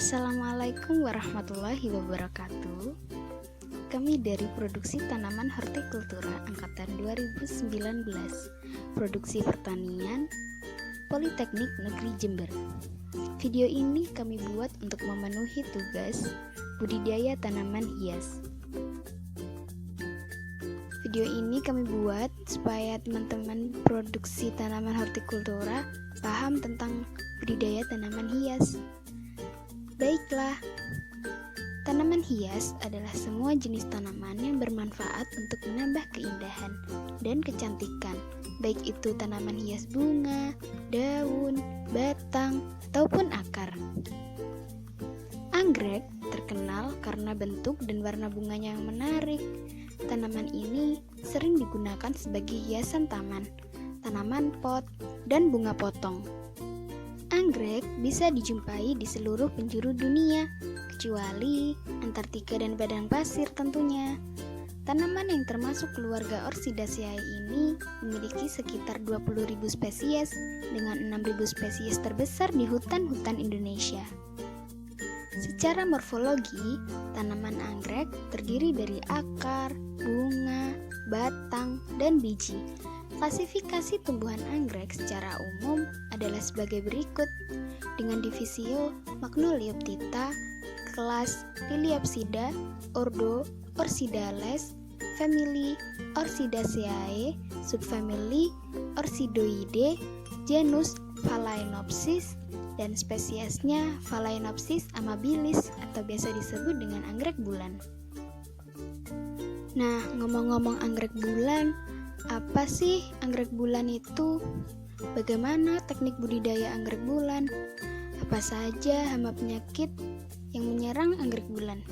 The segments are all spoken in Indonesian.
Assalamualaikum warahmatullahi wabarakatuh. Kami dari Produksi Tanaman Hortikultura Angkatan 2019, Produksi Pertanian, Politeknik Negeri Jember. Video ini kami buat untuk memenuhi tugas budidaya tanaman hias. Video ini kami buat supaya teman-teman produksi tanaman hortikultura paham tentang budidaya tanaman hias. Baiklah, tanaman hias adalah semua jenis tanaman yang bermanfaat untuk menambah keindahan dan kecantikan, baik itu tanaman hias bunga, daun, batang, ataupun akar. Anggrek terkenal karena bentuk dan warna bunganya yang menarik. Tanaman ini sering digunakan sebagai hiasan taman, tanaman pot, dan bunga potong. Anggrek bisa dijumpai di seluruh penjuru dunia, kecuali Antartika dan padang pasir tentunya. Tanaman yang termasuk keluarga Orchidaceae ini memiliki sekitar 20.000 spesies dengan 6.000 spesies terbesar di hutan-hutan Indonesia. Secara morfologi, tanaman anggrek terdiri dari akar, bunga, batang, dan biji. Klasifikasi tumbuhan anggrek secara umum adalah sebagai berikut, dengan divisio Magnoliophyta, kelas Liliopsida, ordo Orchidales, famili Orchidaceae, subfamili Orchidoideae, genus Phalaenopsis, dan spesiesnya Phalaenopsis amabilis atau biasa disebut dengan anggrek bulan. Nah, ngomong-ngomong anggrek bulan, apa sih anggrek bulan itu? Bagaimana teknik budidaya anggrek bulan? Apa saja hama penyakit yang menyerang anggrek bulan?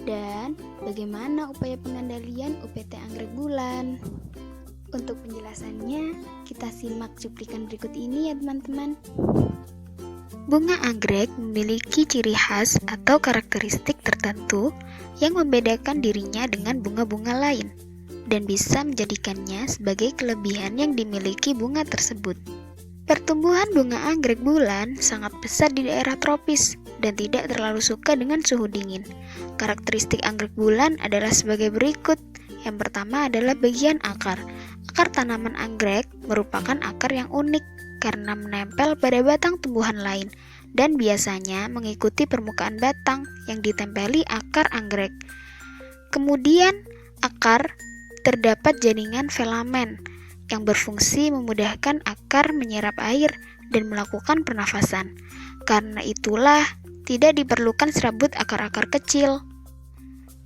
Dan bagaimana upaya pengendalian UPT anggrek bulan? Untuk penjelasannya, kita simak cuplikan berikut ini ya teman-teman. Bunga anggrek memiliki ciri khas atau karakteristik tertentu yang membedakan dirinya dengan bunga-bunga lain dan bisa menjadikannya sebagai kelebihan yang dimiliki bunga tersebut. Pertumbuhan bunga anggrek bulan sangat besar di daerah tropis dan tidak terlalu suka dengan suhu dingin. Karakteristik anggrek bulan adalah sebagai berikut. Yang pertama adalah bagian akar. Akar tanaman anggrek merupakan akar yang unik karena menempel pada batang tumbuhan lain dan biasanya mengikuti permukaan batang yang ditempeli akar anggrek. Kemudian, akar terdapat jaringan filamen yang berfungsi memudahkan akar menyerap air dan melakukan pernafasan. Karena itulah, tidak diperlukan serabut akar-akar kecil.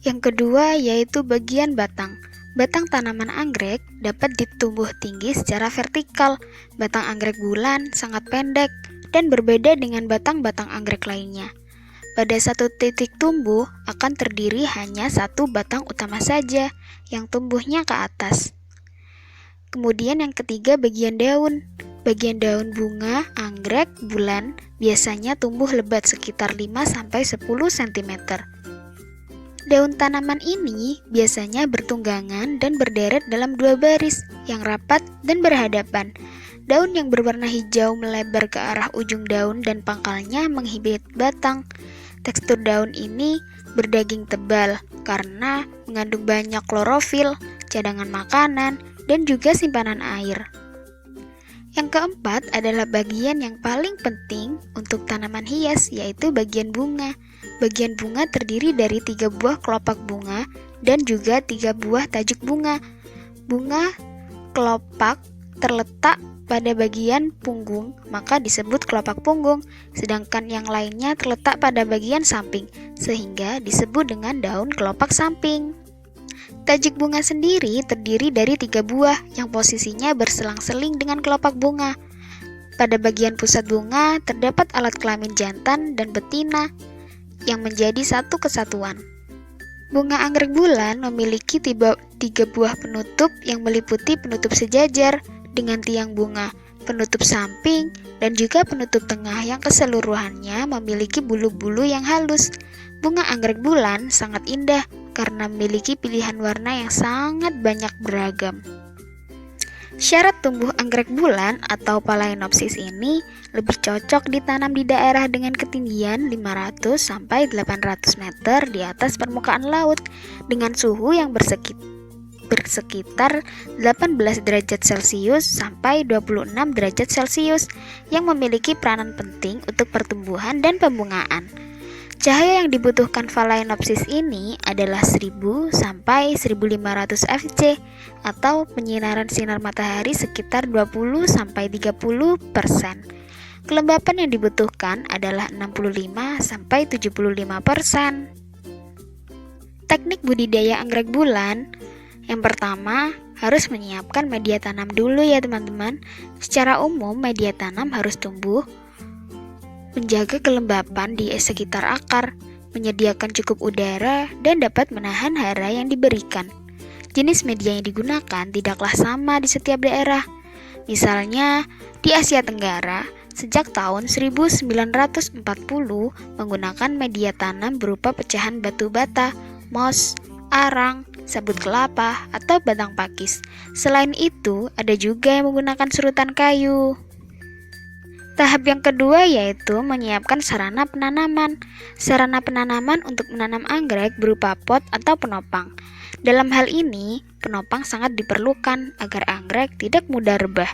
Yang kedua yaitu bagian batang. Batang tanaman anggrek dapat ditumbuh tinggi secara vertikal. Batang anggrek bulan sangat pendek dan berbeda dengan batang-batang anggrek lainnya. Pada satu titik tumbuh akan terdiri hanya satu batang utama saja yang tumbuhnya ke atas. Kemudian yang ketiga bagian daun. Bagian daun bunga anggrek bulan biasanya tumbuh lebat sekitar 5-10 cm. Daun tanaman ini biasanya bertunggangan dan berderet dalam dua baris yang rapat dan berhadapan. Daun yang berwarna hijau melebar ke arah ujung daun dan pangkalnya menghibit batang. Tekstur daun ini berdaging tebal karena mengandung banyak klorofil, cadangan makanan, dan juga simpanan air. Yang keempat adalah bagian yang paling penting untuk tanaman hias, yaitu bagian bunga. Bagian bunga terdiri dari 3 buah kelopak bunga dan juga 3 buah tajuk bunga. Bunga kelopak terletak pada bagian punggung, maka disebut kelopak punggung, sedangkan yang lainnya terletak pada bagian samping, sehingga disebut dengan daun kelopak samping. Tajuk bunga sendiri terdiri dari 3 buah yang posisinya berselang-seling dengan kelopak bunga. Pada bagian pusat bunga terdapat alat kelamin jantan dan betina yang menjadi satu kesatuan. Bunga anggrek bulan memiliki 3 buah penutup yang meliputi penutup sejajar dengan tiang bunga, penutup samping, dan juga penutup tengah yang keseluruhannya memiliki bulu-bulu yang halus. Bunga anggrek bulan sangat indah karena memiliki pilihan warna yang sangat banyak beragam. Syarat tumbuh anggrek bulan atau Phalaenopsis ini lebih cocok ditanam di daerah dengan ketinggian 500 sampai 800 meter di atas permukaan laut dengan suhu yang bersekitar 18 derajat Celcius sampai 26 derajat Celcius yang memiliki peranan penting untuk pertumbuhan dan pembungaan. Cahaya yang dibutuhkan Phalaenopsis ini adalah 1000 sampai 1500 Fc atau penyinaran sinar matahari sekitar 20 sampai 30%. Kelembapan yang dibutuhkan adalah 65 sampai 75%. Teknik budidaya anggrek bulan. Yang pertama, harus menyiapkan media tanam dulu ya teman-teman. Secara umum, media tanam harus tumbuh menjaga kelembapan di sekitar akar, menyediakan cukup udara, dan dapat menahan hara yang diberikan. Jenis media yang digunakan tidaklah sama di setiap daerah. Misalnya, di Asia Tenggara, sejak tahun 1940 menggunakan media tanam berupa pecahan batu bata, mos, arang, sabut kelapa, atau batang pakis. Selain itu, ada juga yang menggunakan serutan kayu. Tahap yang kedua yaitu menyiapkan sarana penanaman. Sarana penanaman untuk menanam anggrek berupa pot atau penopang. Dalam hal ini, penopang sangat diperlukan agar anggrek tidak mudah rebah.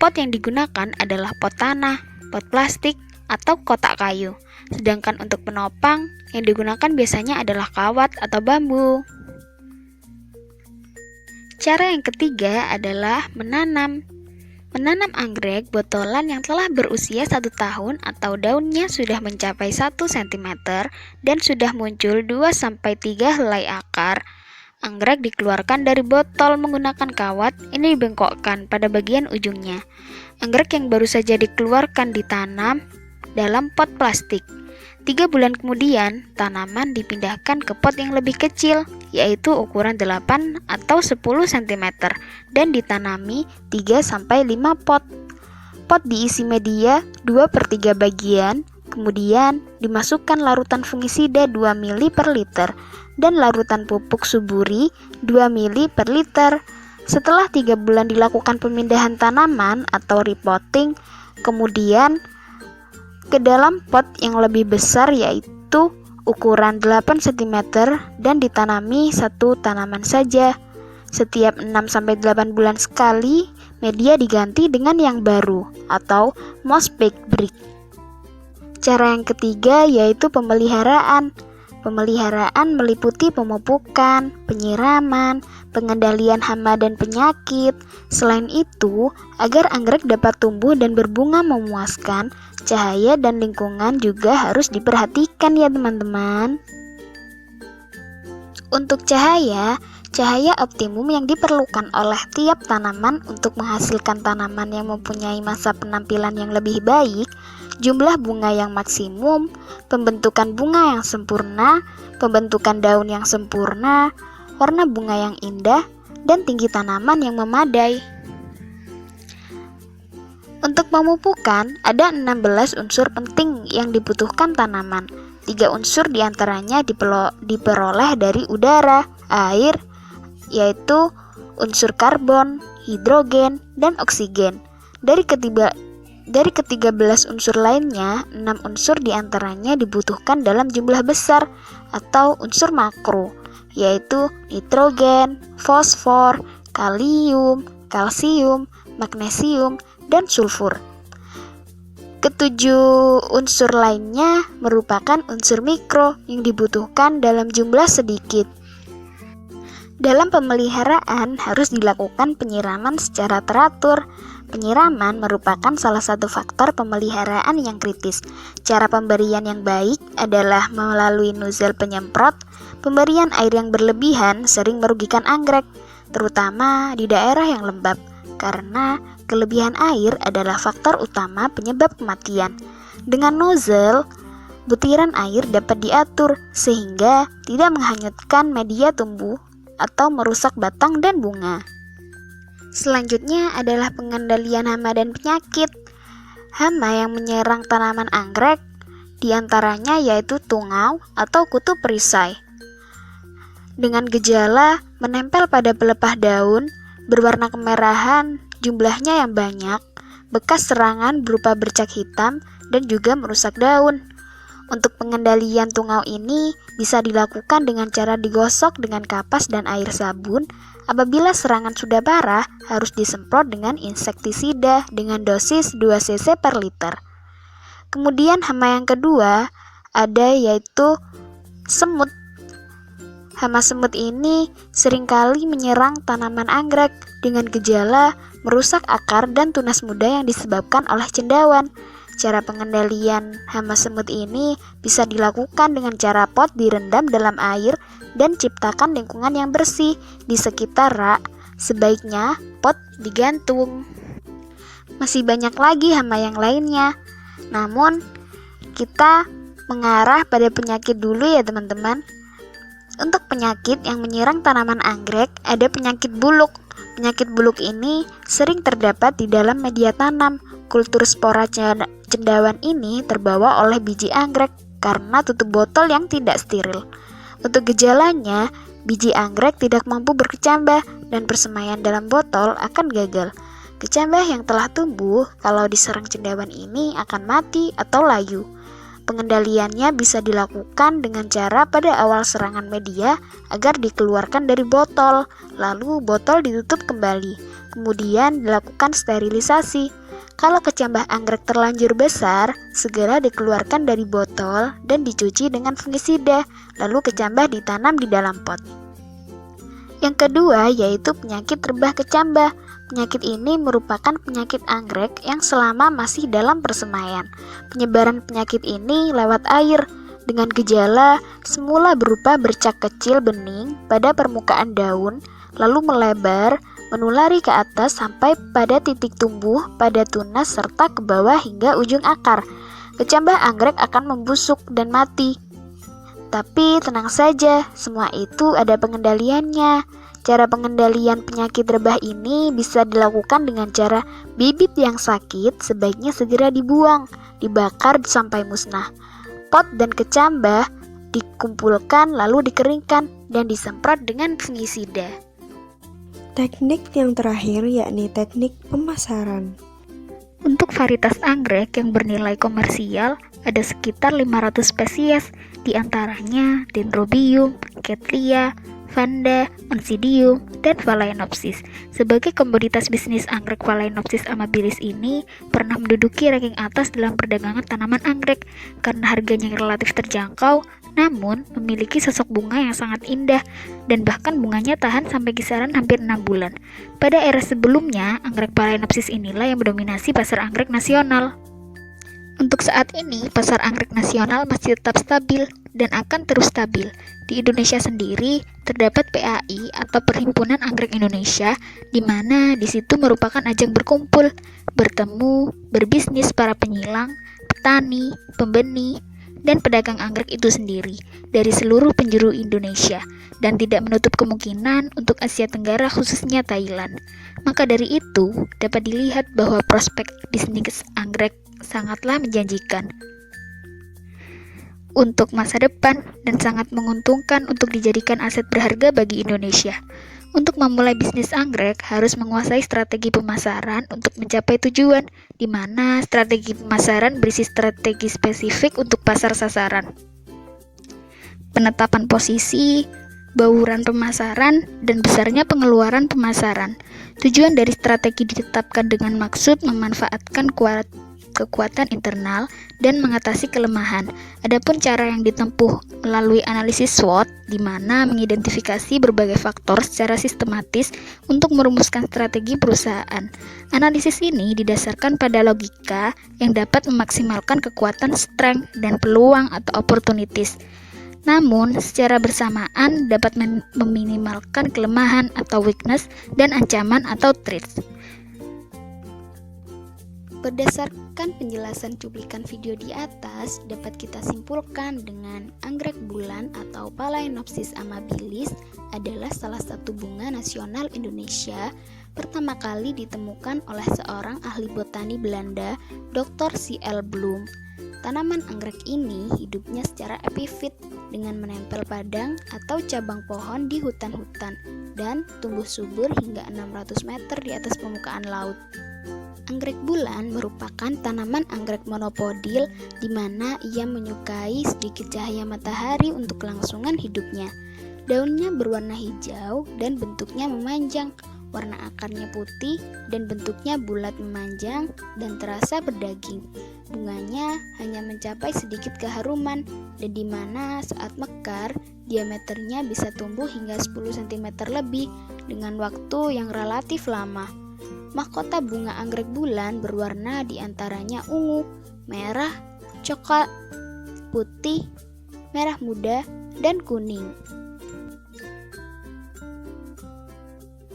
Pot yang digunakan adalah pot tanah, pot plastik, atau kotak kayu. Sedangkan untuk penopang, yang digunakan biasanya adalah kawat atau bambu. Cara yang ketiga adalah menanam. Menanam anggrek botolan yang telah berusia 1 tahun atau daunnya sudah mencapai 1 cm dan sudah muncul 2-3 helai akar. Anggrek dikeluarkan dari botol menggunakan kawat, ini dibengkokkan pada bagian ujungnya. Anggrek yang baru saja dikeluarkan ditanam dalam pot plastik. 3 bulan kemudian, tanaman dipindahkan ke pot yang lebih kecil, yaitu ukuran 8 atau 10 cm, dan ditanami 3-5 pot. Pot diisi media 2/3 bagian, kemudian dimasukkan larutan fungisida 2 ml per liter, dan larutan pupuk suburi 2 ml per liter. Setelah 3 bulan dilakukan pemindahan tanaman atau repotting, kemudian ke dalam pot yang lebih besar yaitu ukuran 8 cm dan ditanami 1 tanaman saja. Setiap 6-8 bulan sekali, media diganti dengan yang baru atau moss bag brick. Cara yang ketiga yaitu pemeliharaan. Pemeliharaan meliputi pemupukan, penyiraman, pengendalian hama dan penyakit. Selain itu, agar anggrek dapat tumbuh dan berbunga memuaskan, cahaya dan lingkungan juga harus diperhatikan ya teman-teman. Untuk cahaya optimum yang diperlukan oleh tiap tanaman untuk menghasilkan tanaman yang mempunyai masa penampilan yang lebih baik, jumlah bunga yang maksimum, pembentukan bunga yang sempurna, pembentukan daun yang sempurna, warna bunga yang indah, dan tinggi tanaman yang memadai. Untuk pemupukan, ada 16 unsur penting yang dibutuhkan tanaman. 3 unsur diantaranya diperoleh dari udara, air, yaitu unsur karbon, hidrogen, dan oksigen. Dari ke-13 unsur lainnya, 6 unsur diantaranya dibutuhkan dalam jumlah besar atau unsur makro, yaitu nitrogen, fosfor, kalium, kalsium, magnesium, dan sulfur. Ketujuh unsur lainnya merupakan unsur mikro yang dibutuhkan dalam jumlah sedikit. Dalam pemeliharaan harus dilakukan penyiraman secara teratur. Penyiraman merupakan salah satu faktor pemeliharaan yang kritis. Cara pemberian yang baik adalah melalui nozzle penyemprot. Pemberian air yang berlebihan sering merugikan anggrek, terutama di daerah yang lembab, karena kelebihan air adalah faktor utama penyebab kematian. Dengan nozzle, butiran air dapat diatur sehingga tidak menghanyutkan media tumbuh atau merusak batang dan bunga. Selanjutnya adalah pengendalian hama dan penyakit. Hama yang menyerang tanaman anggrek diantaranya yaitu tungau atau kutu perisai. Dengan gejala menempel pada pelepah daun, berwarna kemerahan, jumlahnya yang banyak, bekas serangan berupa bercak hitam, dan juga merusak daun. Untuk pengendalian tungau ini bisa dilakukan dengan cara digosok dengan kapas dan air sabun. Apabila serangan sudah parah, harus disemprot dengan insektisida dengan dosis 2 cc per liter. Kemudian hama yang kedua ada yaitu semut. Hama semut ini seringkali menyerang tanaman anggrek dengan gejala merusak akar dan tunas muda yang disebabkan oleh cendawan. Cara pengendalian hama semut ini bisa dilakukan dengan cara pot direndam dalam air dan ciptakan lingkungan yang bersih di sekitar rak. Sebaiknya pot digantung. Masih banyak lagi hama yang lainnya. Namun, kita mengarah pada penyakit dulu ya teman-teman. Untuk penyakit yang menyerang tanaman anggrek, ada penyakit buluk. Penyakit buluk ini sering terdapat di dalam media tanam. Kultur spora cendawan ini terbawa oleh biji anggrek karena tutup botol yang tidak steril. Untuk gejalanya, biji anggrek tidak mampu berkecambah dan persemaian dalam botol akan gagal. Kecambah yang telah tumbuh kalau diserang cendawan ini akan mati atau layu. Pengendaliannya bisa dilakukan dengan cara pada awal serangan media agar dikeluarkan dari botol, lalu botol ditutup kembali. Kemudian dilakukan sterilisasi. Kalau kecambah anggrek terlanjur besar, segera dikeluarkan dari botol dan dicuci dengan fungisida, lalu kecambah ditanam di dalam pot. Yang kedua yaitu penyakit rebah kecambah. Penyakit ini merupakan penyakit anggrek yang selama masih dalam persemaian. Penyebaran penyakit ini lewat air, dengan gejala semula berupa bercak kecil bening pada permukaan daun, lalu melebar, menulari ke atas sampai pada titik tumbuh pada tunas serta ke bawah hingga ujung akar. Kecambah anggrek akan membusuk dan mati. Tapi tenang saja, semua itu ada pengendaliannya. Cara pengendalian penyakit rebah ini bisa dilakukan dengan cara bibit yang sakit sebaiknya segera dibuang, dibakar sampai musnah. Pot dan kecambah dikumpulkan lalu dikeringkan dan disemprot dengan fungisida. Teknik yang terakhir yakni teknik pemasaran. Untuk varietas anggrek yang bernilai komersial, ada sekitar 500 spesies, di antaranya Dendrobium, Cattleya, Vanda, Oncidium, dan Phalaenopsis. Sebagai komoditas bisnis anggrek, Phalaenopsis amabilis ini pernah menduduki ranking atas dalam perdagangan tanaman anggrek karena harganya yang relatif terjangkau, namun memiliki sosok bunga yang sangat indah dan bahkan bunganya tahan sampai kisaran hampir 6 bulan. Pada era sebelumnya, anggrek Phalaenopsis inilah yang mendominasi pasar anggrek nasional. Untuk saat ini, pasar anggrek nasional masih tetap stabil dan akan terus stabil. Di Indonesia sendiri, terdapat PAI atau Perhimpunan Anggrek Indonesia, di mana di situ merupakan ajang berkumpul, bertemu, berbisnis para penyilang, petani, pembeni, dan pedagang anggrek itu sendiri dari seluruh penjuru Indonesia dan tidak menutup kemungkinan untuk Asia Tenggara khususnya Thailand. Maka dari itu, dapat dilihat bahwa prospek bisnis anggrek sangatlah menjanjikan untuk masa depan dan sangat menguntungkan untuk dijadikan aset berharga bagi Indonesia. Untuk memulai bisnis anggrek harus menguasai strategi pemasaran untuk mencapai tujuan, di mana strategi pemasaran berisi strategi spesifik untuk pasar sasaran, penetapan posisi, bauran pemasaran, dan besarnya pengeluaran pemasaran. Tujuan dari strategi ditetapkan dengan maksud memanfaatkan kekuatan internal dan mengatasi kelemahan. Adapun cara yang ditempuh melalui analisis SWOT, di mana mengidentifikasi berbagai faktor secara sistematis untuk merumuskan strategi perusahaan. Analisis ini didasarkan pada logika yang dapat memaksimalkan kekuatan strength dan peluang atau opportunities. Namun, secara bersamaan dapat meminimalkan kelemahan atau weakness dan ancaman atau threats. Berdasarkan penjelasan cuplikan video di atas, dapat kita simpulkan dengan anggrek bulan atau Phalaenopsis amabilis adalah salah satu bunga nasional Indonesia pertama kali ditemukan oleh seorang ahli botani Belanda, Dr. C.L. Bloom. Tanaman anggrek ini hidupnya secara epifit dengan menempel padang atau cabang pohon di hutan-hutan dan tumbuh subur hingga 600 meter di atas permukaan laut. Anggrek bulan merupakan tanaman anggrek monopodil di mana ia menyukai sedikit cahaya matahari untuk kelangsungan hidupnya. Daunnya berwarna hijau dan bentuknya memanjang. Warna akarnya putih dan bentuknya bulat memanjang dan terasa berdaging. Bunganya hanya mencapai sedikit keharuman dan di mana saat mekar diameternya bisa tumbuh hingga 10 cm lebih dengan waktu yang relatif lama. Mahkota bunga anggrek bulan berwarna diantaranya ungu, merah, coklat, putih, merah muda, dan kuning.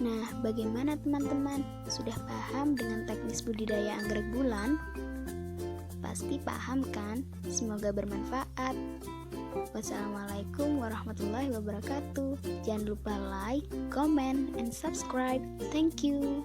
Nah, bagaimana teman-teman? Sudah paham dengan teknis budidaya anggrek bulan? Pasti paham kan? Semoga bermanfaat. Wassalamualaikum warahmatullahi wabarakatuh. Jangan lupa like, comment, and subscribe. Thank you.